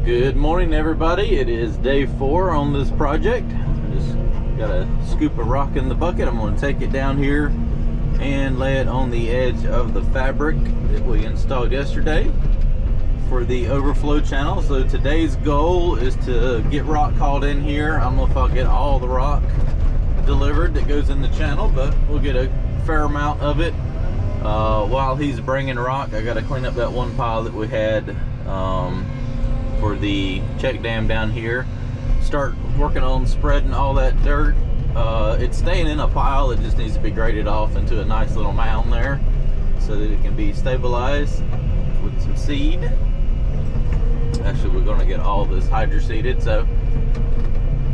Good morning, everybody. It is day 4 on this project. Just got a scoop of rock in the bucket. I'm going to take it down here and lay it on the edge of the fabric that we installed yesterday for the overflow channel. So today's goal is to get rock hauled in here. I don't know if I'll get all the rock delivered that goes in the channel, but we'll get a fair amount of it. While he's bringing rock, I got to clean up that one pile that we had for the check dam down here. Start working on spreading all that dirt. It's staying in a pile. It just needs to be graded off into a nice little mound there so that it can be stabilized with some seed. Actually, we're going to get all this hydro seeded. So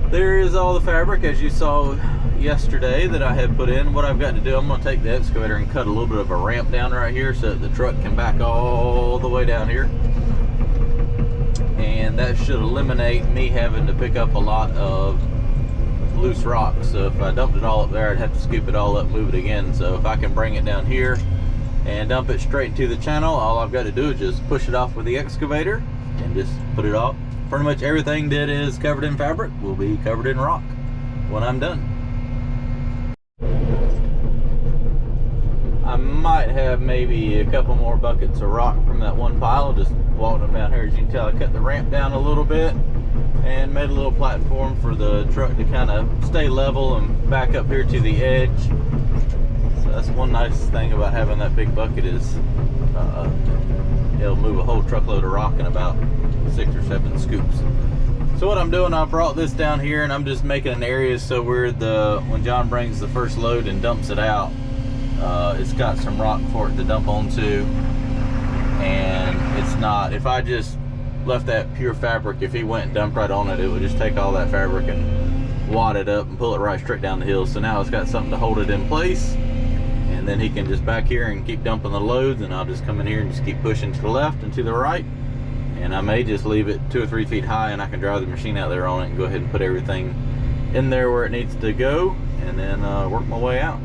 there is all the fabric, as you saw yesterday, that I had put in. What I've got to do, I'm going to take the excavator and cut a little bit of a ramp down right here so that the truck can back all the way down here. And that should eliminate me having to pick up a lot of loose rock. So if I dumped it all up there, I'd have to scoop it all up, move it again. So if I can bring it down here and dump it straight into the channel, all I've got to do is just push it off with the excavator and just put it off. Pretty much everything that is covered in fabric will be covered in rock when I'm done. I might have maybe a couple more buckets of rock from that one pile. Just walking them down here. As you can tell, I cut the ramp down a little bit and made a little platform for the truck to kind of stay level and back up here to the edge. So that's one nice thing about having that big bucket is it'll move a whole truckload of rock in about 6 or 7 scoops. So what I'm doing, I brought this down here and I'm just making an area so when John brings the first load and dumps it out, it's got some rock for it to dump onto. And it's not, if I just left that pure fabric, if he went and dumped right on it, it would just take all that fabric and wad it up and pull it right straight down the hill. So now it's got something to hold it in place, and then he can just back here and keep dumping the loads, and I'll just come in here and just keep pushing to the left and to the right. And I may just leave it 2 or 3 feet high, and I can drive the machine out there on it and go ahead and put everything in there where it needs to go, and then work my way out.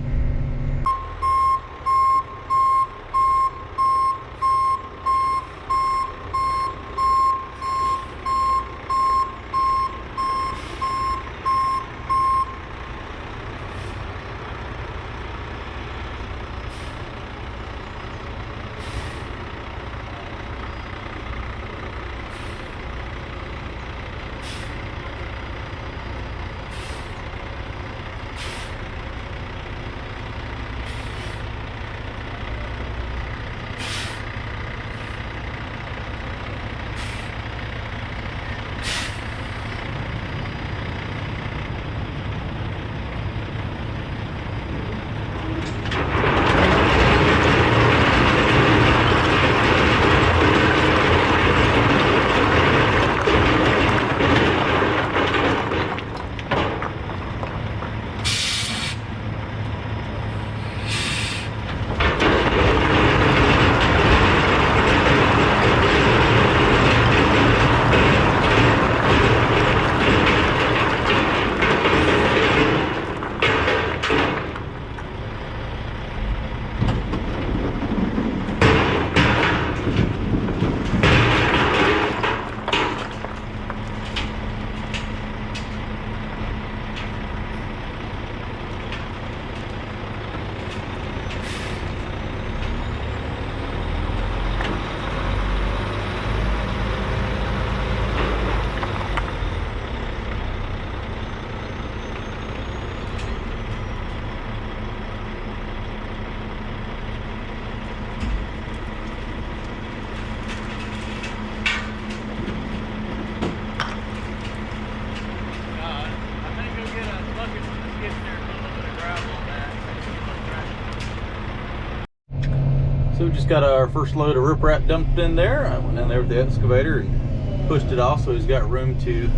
So we just got our first load of riprap dumped in there. I went in there with the excavator and pushed it off so he's got room to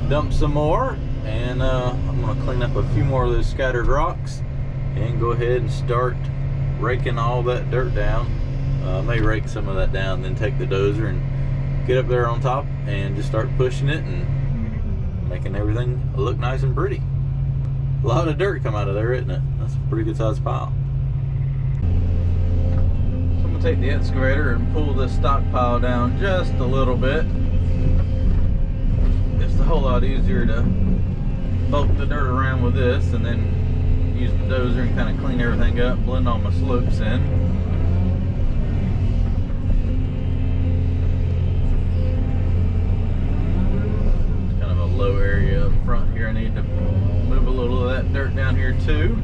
dump some more. And I'm going to clean up a few more of those scattered rocks and go ahead and start raking all that dirt down. I may rake some of that down, then take the dozer and get up there on top and just start pushing it and making everything look nice and pretty. A lot of dirt come out of there, isn't it? That's a pretty good sized pile. So I'm gonna take the excavator and pull this stockpile down just a little bit. a whole lot easier to bulk the dirt around with this and then use the dozer and kind of clean everything up, blend all my slopes in. It's kind of a low area up front here. I need to move a little of that dirt down here too.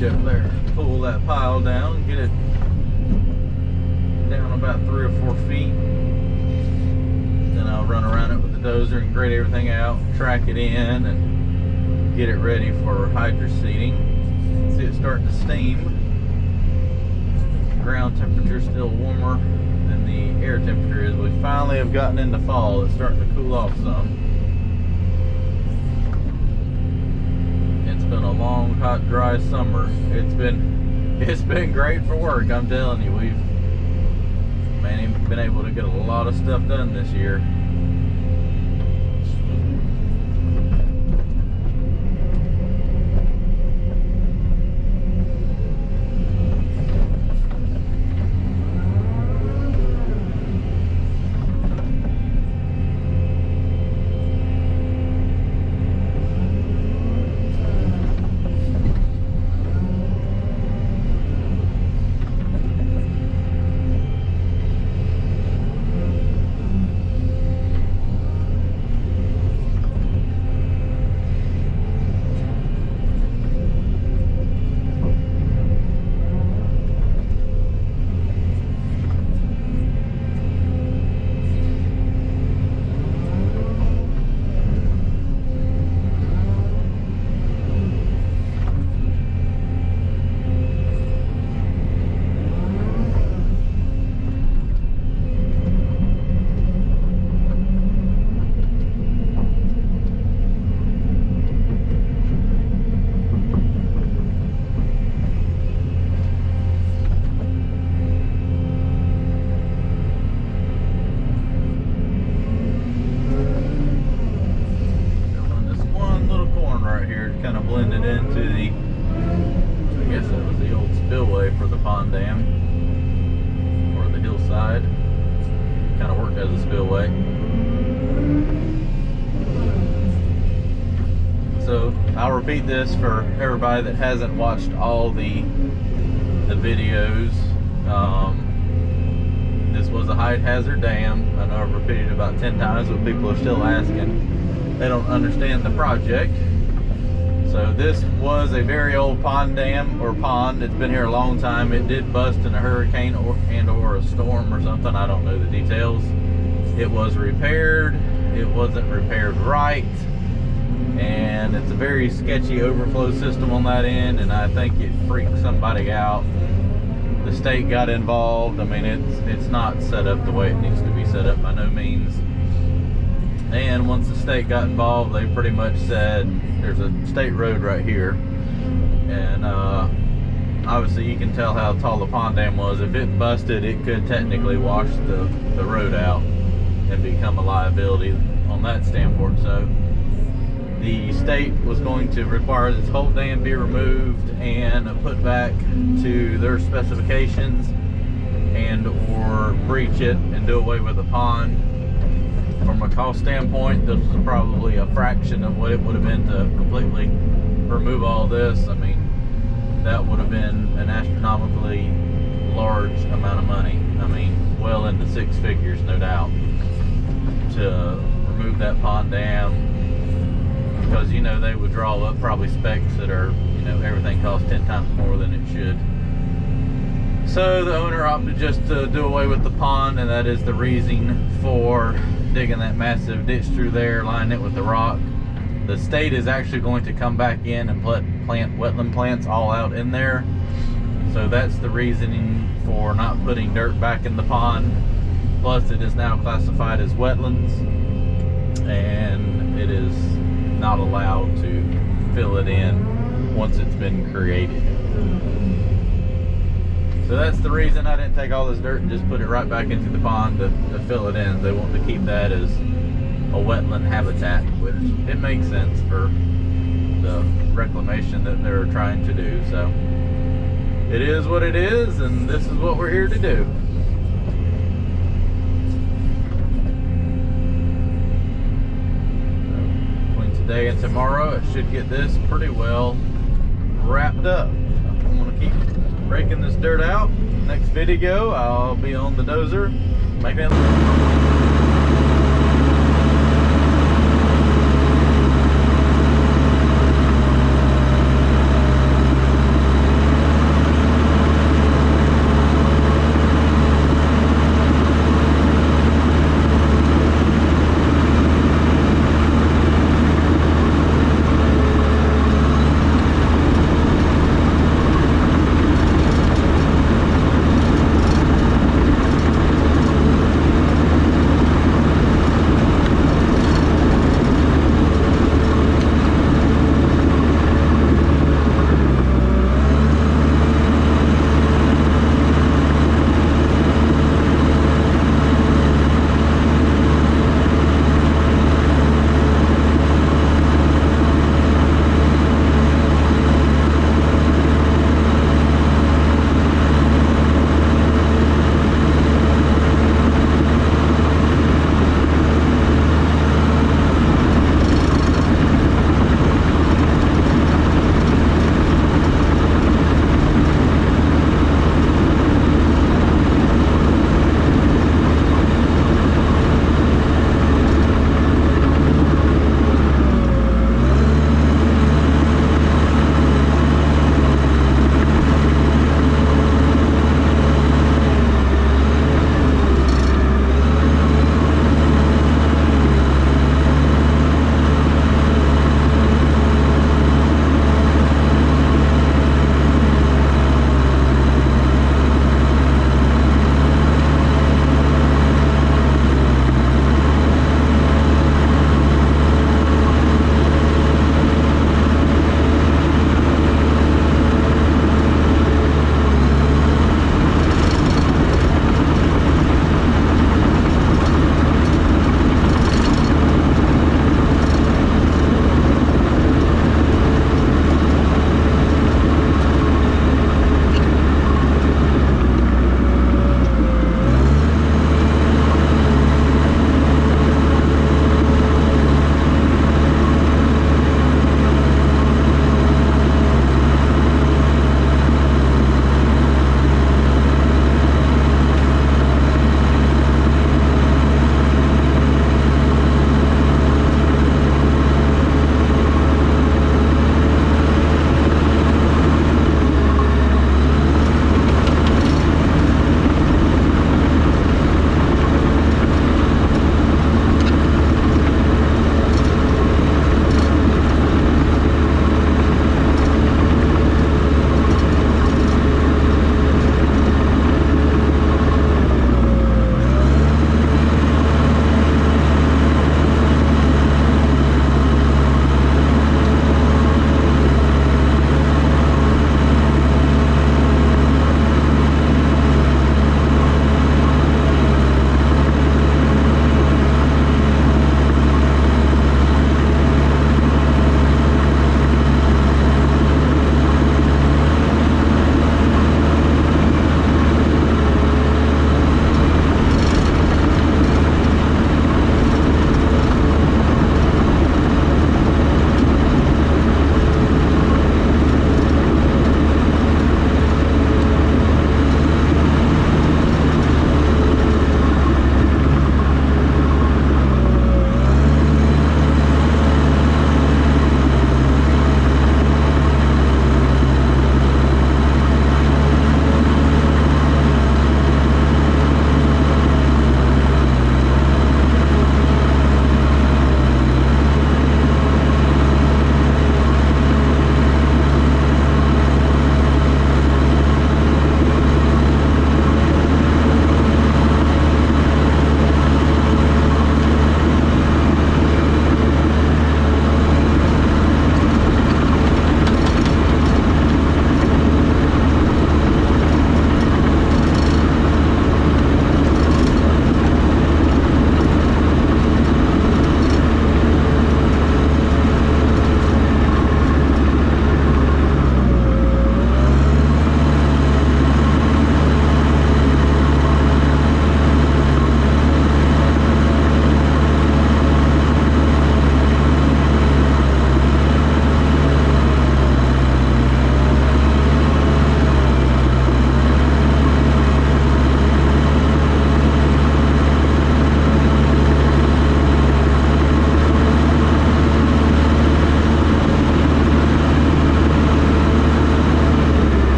Up there, pull that pile down, get it down about 3 or 4 feet. Then I'll run around it with the dozer and grade everything out, track it in, and get it ready for hydro seeding. See it starting to steam. Ground temperature is still warmer than the air temperature is. We finally have gotten into fall. It's starting to cool off some. Been a long, hot, dry summer. It's been great for work. I'm telling you, we've been able to get a lot of stuff done this year. Blended into the, I guess that was the old spillway for the pond dam, or the hillside. Kind of worked as a spillway. So I'll repeat this for everybody that hasn't watched all the videos. This was a height hazard dam. I know I've repeated it about 10 times, but people are still asking. They don't understand the project. So this was a very old pond dam, or pond. It's been here a long time. It did bust in a hurricane or a storm or something. I don't know the details. It was repaired. It wasn't repaired right. And it's a very sketchy overflow system on that end, and I think it freaked somebody out. The state got involved. I mean, it's not set up the way it needs to be set up by no means. And once the state got involved, they pretty much said, there's a state road right here, and obviously you can tell how tall the pond dam was. If it busted, it could technically wash the road out and become a liability on that standpoint. So the state was going to require this whole dam be removed and put back to their specifications, and or breach it and do away with the pond. From a cost standpoint, this was probably a fraction of what it would have been to completely remove all this. I mean, that would have been an astronomically large amount of money. I mean, well into 6 figures, no doubt, to remove that pond dam, because, you know, they would draw up probably specs that are, you know, everything costs 10 times more than it should. So the owner opted just to do away with the pond, and that is the reason for digging that massive ditch through there, lining it with the rock. The state is actually going to come back in and plant wetland plants all out in there. So that's the reasoning for not putting dirt back in the pond. Plus, it is now classified as wetlands, and it is not allowed to fill it in once it's been created. So that's the reason I didn't take all this dirt and just put it right back into the pond to fill it in. They want to keep that as a wetland habitat, which it makes sense for the reclamation that they're trying to do. So it is what it is, and this is what we're here to do. Between today and tomorrow, it should get this pretty well wrapped up. I'm gonna keep breaking this dirt out. Next video, I'll be on the dozer making it.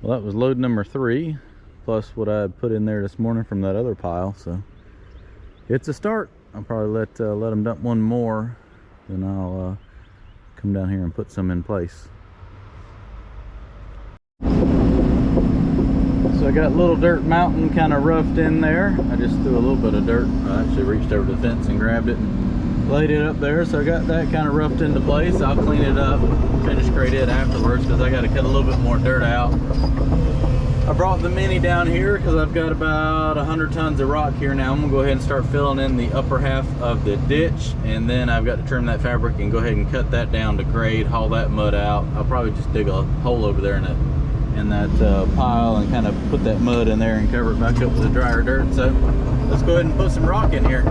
Well, that was load number 3, plus what I had put in there this morning from that other pile. So it's a start. I'll probably let them dump one more, then I'll come down here and put some in place. So I got Little Dirt Mountain kind of roughed in there. I just threw a little bit of dirt. I actually reached over the fence and grabbed it and laid it up there. So I got that kind of roughed into place. I'll clean it up, finish grade it afterwards, because I got to cut a little bit more dirt out. I brought the Mini down here because I've got about 100 tons of rock here now. I'm gonna go ahead and start filling in the upper half of the ditch, and then I've got to trim that fabric and go ahead and cut that down to grade, haul that mud out. I'll probably just dig a hole over there in that pile and kind of put that mud in there and cover it back up with the drier dirt. So let's go ahead and put some rock in here.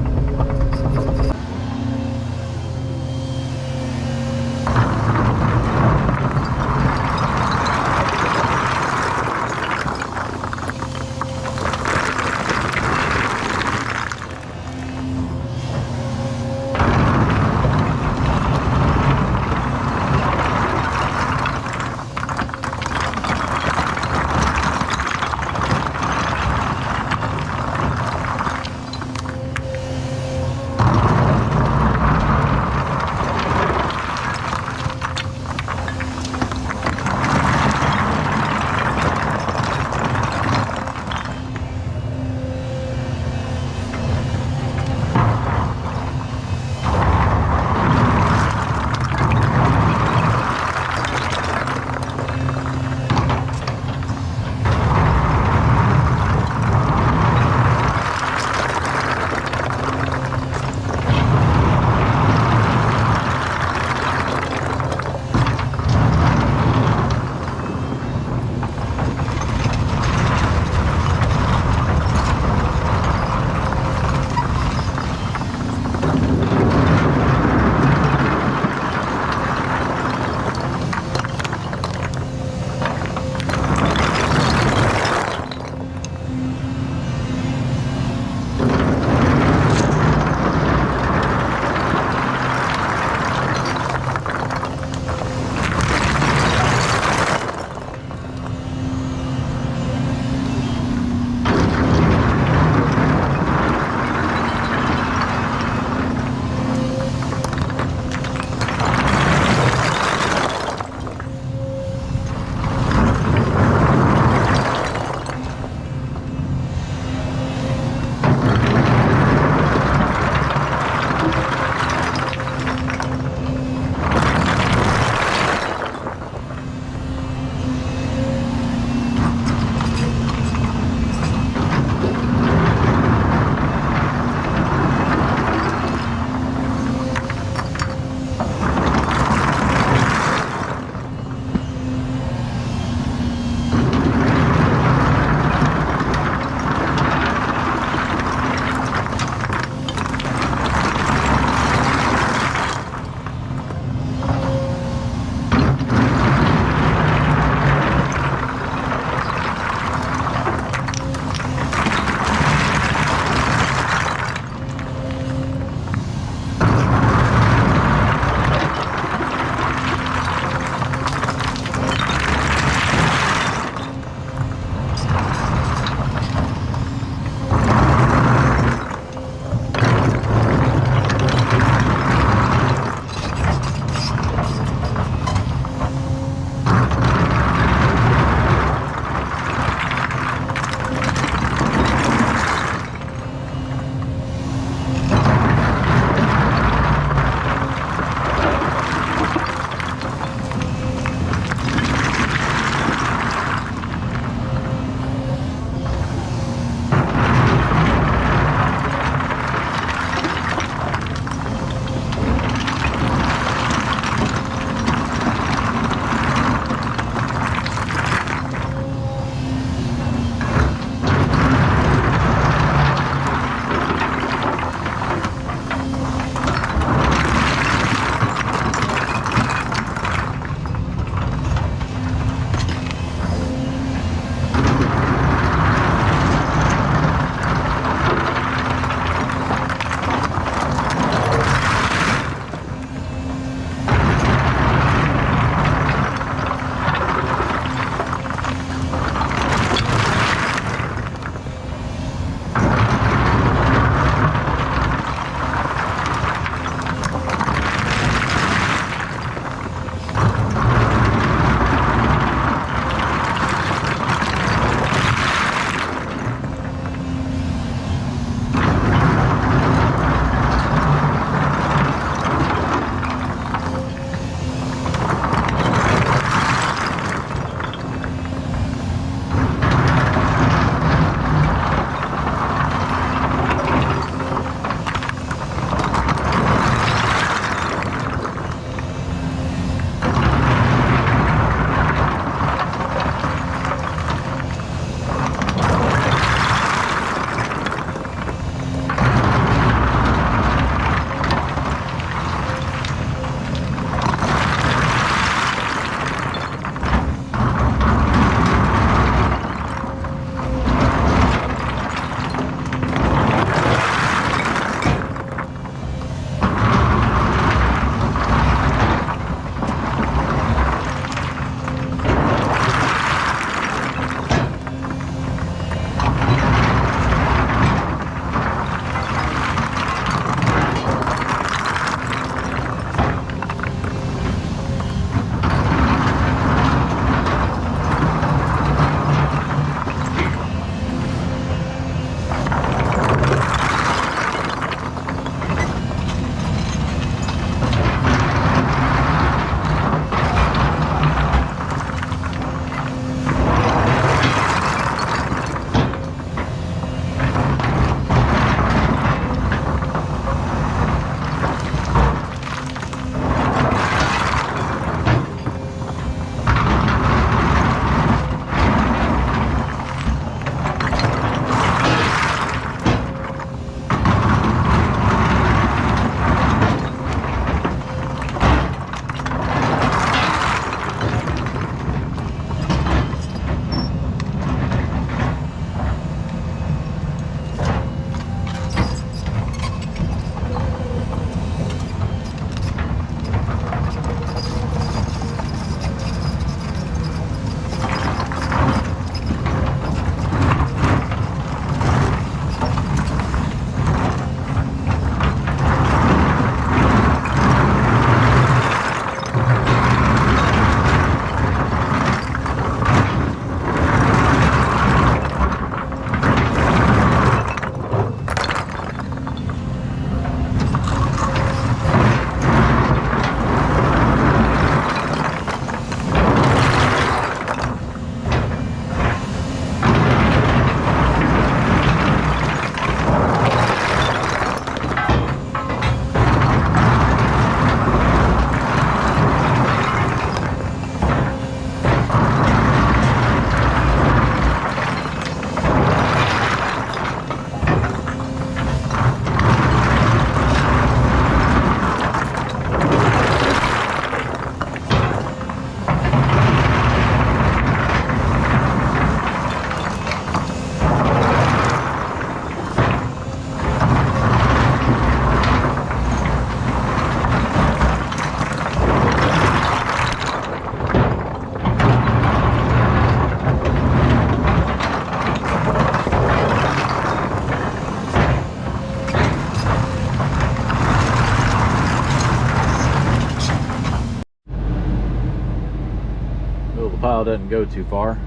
the pile doesn't go too far.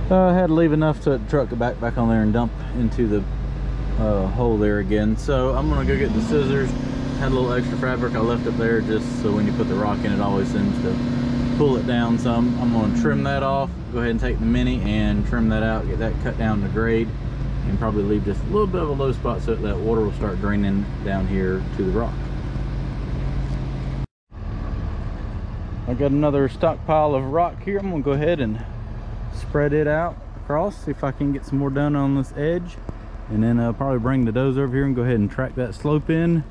I had to leave enough to truck it back on there and dump into the hole there again. So I'm gonna go get the scissors. Had a little extra fabric I left up there just so when you put the rock in, it always seems to pull it down some. I'm gonna trim that off, go ahead and take the mini and trim that out, get that cut down to grade, and probably leave just a little bit of a low spot so that water will start draining down here to the rock. I got another stockpile of rock here. I'm gonna go ahead and spread it out across, see if I can get some more done on this edge, and then I'll probably bring the dozer over here and go ahead and track that slope in,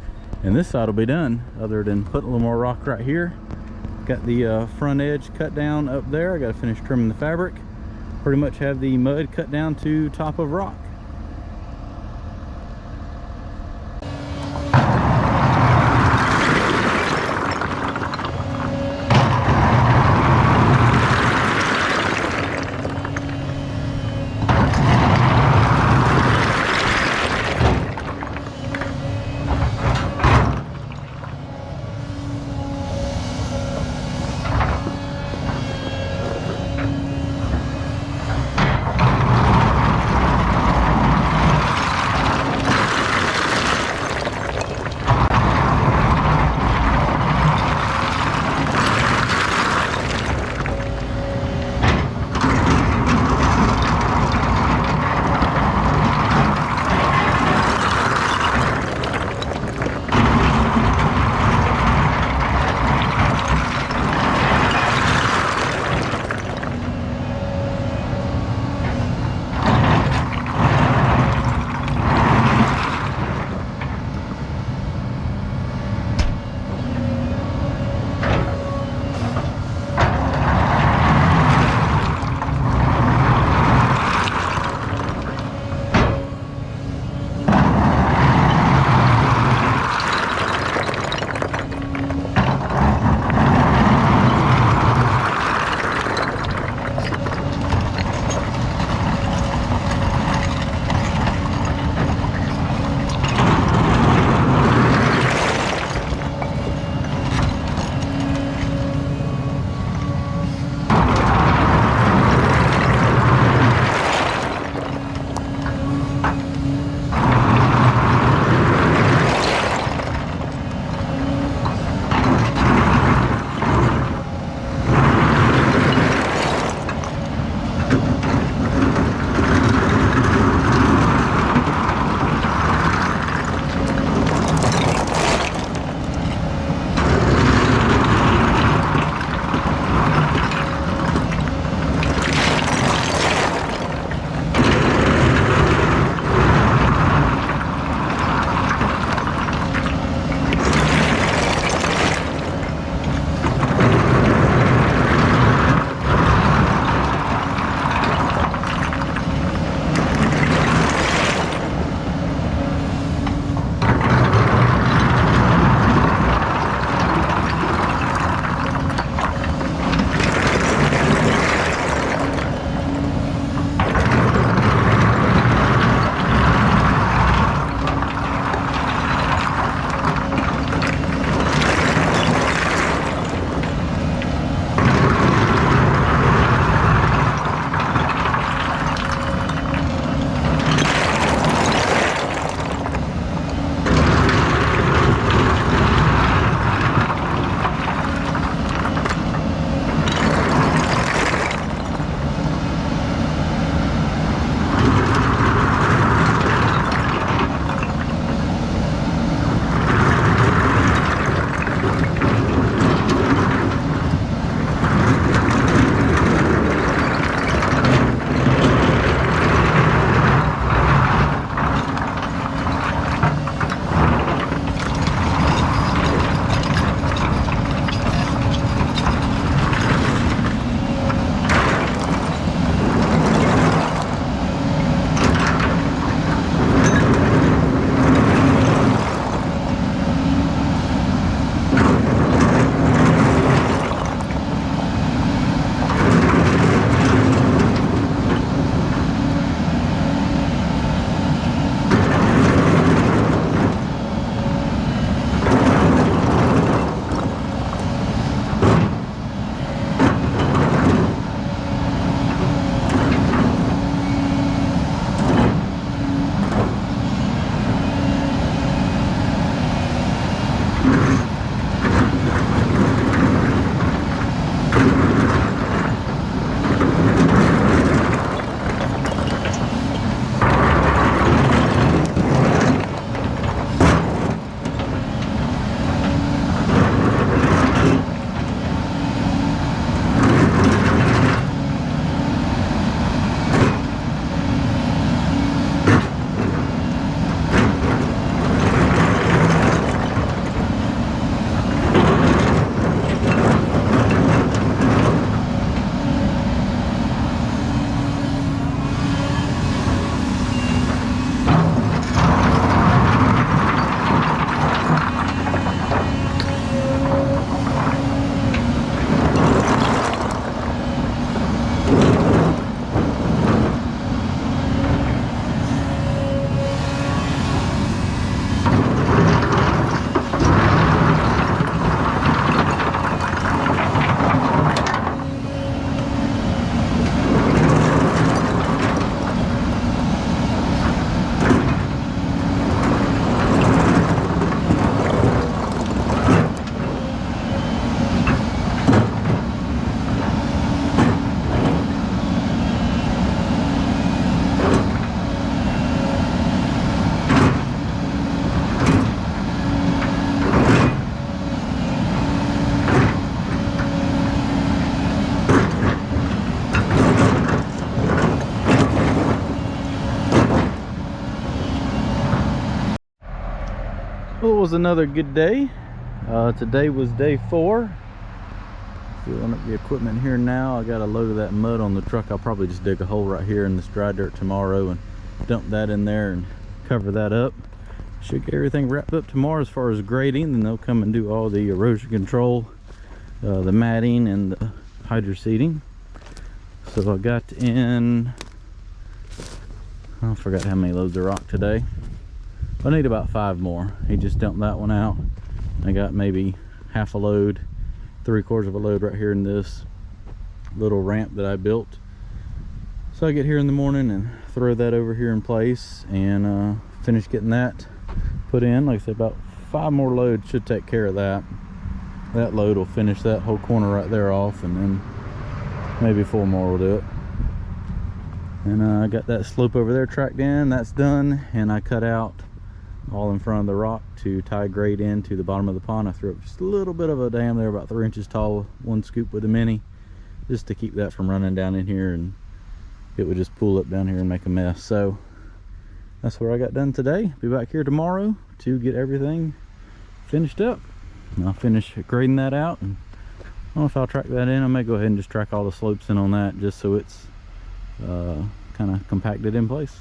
and this side will be done, other than putting a little more rock right here. Got the front edge cut down up there. I got to finish trimming the fabric. Pretty much have the mud cut down to top of rock. was another good day. Today was day 4. Filling up the equipment here now. I got a load of that mud on the truck. I'll probably just dig a hole right here in this dry dirt tomorrow and dump that in there and cover that up. Should get everything wrapped up tomorrow as far as grading. Then they'll come and do all the erosion control, the matting, and the hydro seeding. So I got in, I forgot how many loads of rock today. I need about 5 more. He just dumped that one out. I got maybe half a load, 3/4 of a load right here in this little ramp that I built. So I get here in the morning and throw that over here in place and finish getting that put in. Like I said, about 5 more loads should take care of that. That load will finish that whole corner right there off, and then maybe 4 more will do it. And I got that slope over there tracked in. That's done, and I cut out all in front of the rock to tie grade into the bottom of the pond. I threw up just a little bit of a dam there, about 3 inches tall, 1 scoop with a mini, just to keep that from running down in here, and it would just pool up down here and make a mess. So that's what I got done today. Be back here tomorrow to get everything finished up. And I'll finish grading that out, and I don't know if I'll track that in. I may go ahead and just track all the slopes in on that, just so it's kind of compacted in place.